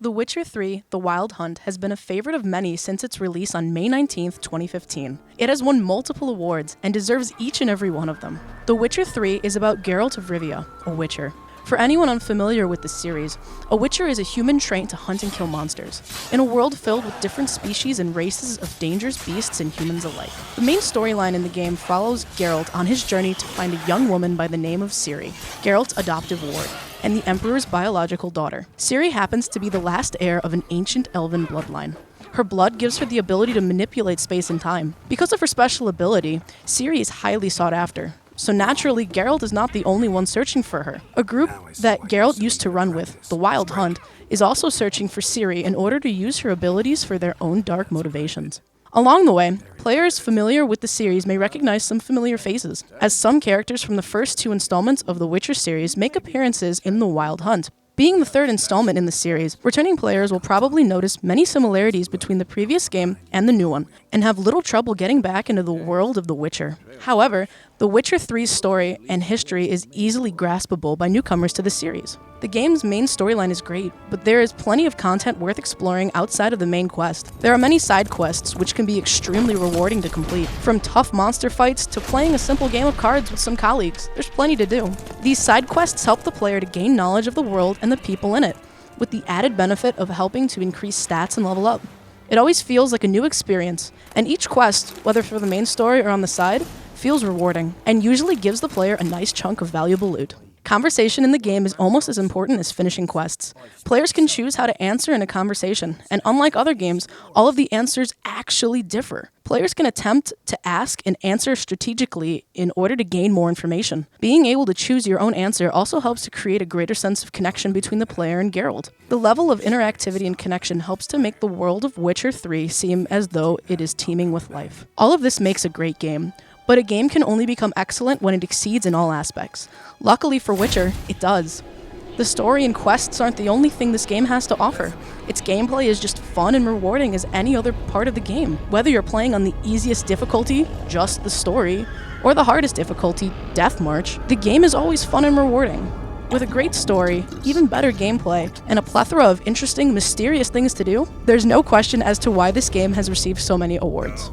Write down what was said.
The Witcher 3: The Wild Hunt has been a favorite of many since its release on May 19, 2015. It has won multiple awards and deserves each and every one of them. The Witcher 3 is about Geralt of Rivia, a witcher. For anyone unfamiliar with the series, a witcher is a human trained to hunt and kill monsters, in a world filled with different species and races of dangerous beasts and humans alike. The main storyline in the game follows Geralt on his journey to find a young woman by the name of Ciri, Geralt's adoptive ward, and the Emperor's biological daughter. Ciri happens to be the last heir of an ancient elven bloodline. Her blood gives her the ability to manipulate space and time. Because of her special ability, Ciri is highly sought after. So naturally, Geralt is not the only one searching for her. A group that Geralt used to run with, the Wild Hunt, is also searching for Ciri in order to use her abilities for their own dark motivations. Along the way, players familiar with the series may recognize some familiar faces, as some characters from the first two installments of the Witcher series make appearances in the Wild Hunt. Being the third installment in the series, returning players will probably notice many similarities between the previous game and the new one, and have little trouble getting back into the world of The Witcher. However, The Witcher 3's story and history is easily graspable by newcomers to the series. The game's main storyline is great, but there is plenty of content worth exploring outside of the main quest. There are many side quests which can be extremely rewarding to complete, from tough monster fights to playing a simple game of cards with some colleagues. There's plenty to do. These side quests help the player to gain knowledge of the world and the people in it, with the added benefit of helping to increase stats and level up. It always feels like a new experience, and each quest, whether for the main story or on the side, feels rewarding, and usually gives the player a nice chunk of valuable loot. Conversation in the game is almost as important as finishing quests. Players can choose how to answer in a conversation, and unlike other games, all of the answers actually differ. Players can attempt to ask and answer strategically in order to gain more information. Being able to choose your own answer also helps to create a greater sense of connection between the player and Geralt. The level of interactivity and connection helps to make the world of Witcher 3 seem as though it is teeming with life. All of this makes a great game. But a game can only become excellent when it exceeds in all aspects. Luckily for Witcher, it does. The story and quests aren't the only thing this game has to offer. Its gameplay is just fun and rewarding as any other part of the game. Whether you're playing on the easiest difficulty, just the story, or the hardest difficulty, Death March, the game is always fun and rewarding. With a great story, even better gameplay, and a plethora of interesting, mysterious things to do, there's no question as to why this game has received so many awards.